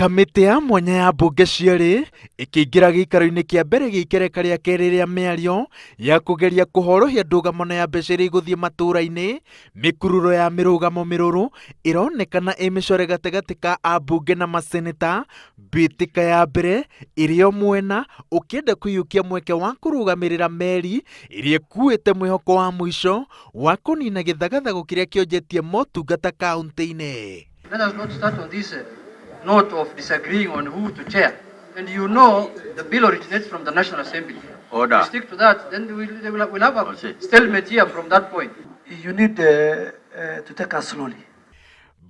Kamĩtĩ ya mwanya ya mbunge cierĩ ĩkĩingĩra gĩikaro-inĩ kĩa mbere gĩikereka rĩa kerĩ rĩa mĩario ya kũgeria kũhorohia ndũgamo ya mbeca iria igũthiĩ matũra-inĩ. Mĩkururo ya mĩrũgamo mĩrũrũ ĩronekana ĩ mĩcore gatagatĩ ka ambunge na maseneta, mbĩtĩka ya mbere ĩrĩ o mwena ũkĩenda kũiyũkia mweke wa kũrũgamĩrĩra meri ĩrĩa ĩkuĩte mwĩhoko wa mũico wa kũnina gĩthagathago kĩrĩa kĩonjetie motungata kaunti-inĩ. Let us not start on this note of disagreeing on who to chair. And you know the bill originates from the National Assembly. Order. We stick to that, then we'll have a stalemate here from that point. You need to take us slowly.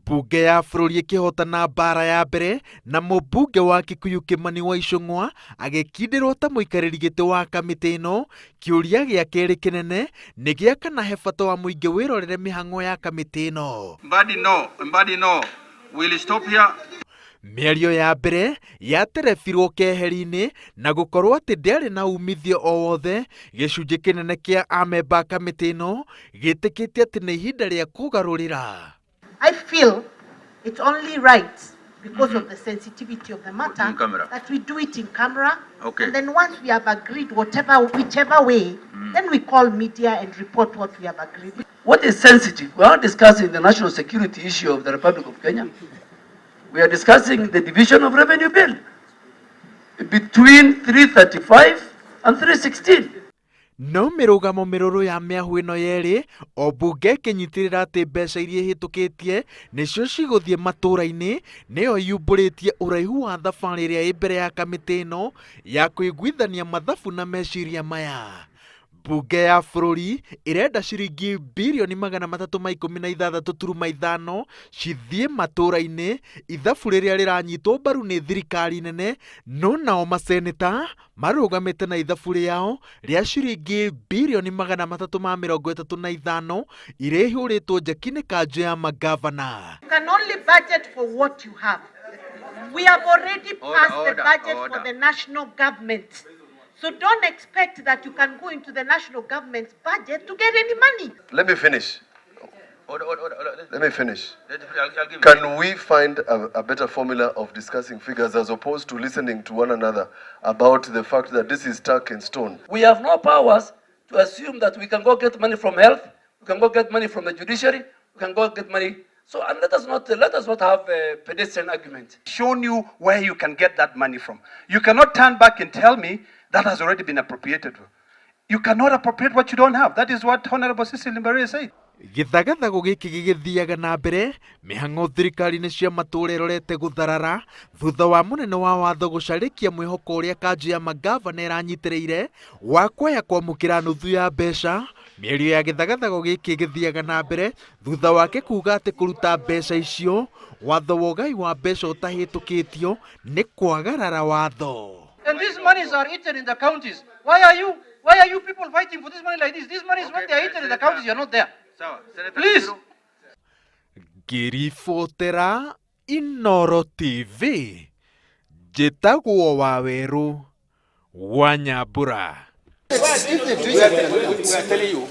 Mbunge ya bũrũri ĩkĩhotana mbara ya mbere na mũmbunge wa Kikuyu Kimani wa Icũng'wa agĩkindĩrwo ta mũikarĩri gĩtĩ wa kamĩtĩ ĩno. Kĩũria gĩa kerĩ kĩnene nĩ gĩa kana he bata wa mũingĩ wĩrorere mĩhang'o ya kamĩtĩ ĩno. Mbadi no. We'll stop here. Mĩario ya mbere yaterebirwo keheri-inĩ na gũkorwo atĩ ndĩarĩ na umithio o wothe. Gĩcunjĩ kĩnene kĩa amemba a kamĩtĩ ĩno gĩtĩkĩtie atĩ nĩ ihinda rĩa kũgarũrĩra. I feel it's only right because of the sensitivity of the matter that we do it in camera. Okay. And then once we have agreed whichever way, then we call media and report what we have agreed. What is sensitive? We are not discussing the national security issue of the Republic of Kenya. We are discussing the division of revenue bill between 335 and 316. No mĩrũgamo mĩrũrũ ya mĩahũ ĩno yerĩ, o mbunge ĩkĩnyitĩrĩra atĩ mbeca iria ihĩtũkĩtie nĩcio cigũthiĩ matũra-inĩ, nĩyo yumbũrĩtie ũraihu wa thabarĩ ĩrĩa ĩ mbere ya kamĩtĩ ĩno ya kũiguithania mathabu na meciria maya. Mbunge ya bũrũri ĩrenda ciringi birioni 316.5 cithiĩ matũra-inĩ, ithabu rĩrĩa rĩranyitwo mbaru nĩ thirikari nene, no nao maseneta marũgamĩte na ithabu rĩao rĩa ciringi birioni 335 iria ihũrĩtwo njeki nĩ kanjũ ya magavana. You can only budget for what you have. We have already passed the budget for the national government. So don't expect that you can go into the national government's budget to get any money. Let me finish. Order. Let me finish. I'll give Can we find a better formula of discussing figures as opposed to listening to one another about the fact that this is stuck in stone? We have no powers to assume that we can go get money from health, we can go get money from the judiciary, we can go get money. So and let us not have a pedestrian argument. Shown you where you can get that money from. You cannot turn back and tell me that has already been appropriated. You cannot appropriate what you don't have. That is what Honorable Cecily Mbarire said. Gĩthagathago gĩkĩ gĩgĩthiaga na mbere, mĩhang'o thirikari-inĩ cia matũra ĩrorete gũtharara thutha wa mũnene wa watho gũcarĩkia mwĩhoko ũrĩa kanjũ ya magavana ĩranyitĩrĩire wa kuoya kwamũkĩra nuthu ya mbeca. Mĩario ya gĩthagathago gĩkĩ gĩthiaga na mbere thutha wake kuga atĩ kũruta mbeca icio, watho wa ũgai wa mbeca ũtahĩtũkĩtio nĩ kwagarara watho. And these monies are eaten in the counties. Why are you people fighting for this money like this? This money is when they are eaten in the counties, you are not there. Please. Ngĩribotera Inooro TV, njĩtagwo Waweru wa Nyambura. We are telling you.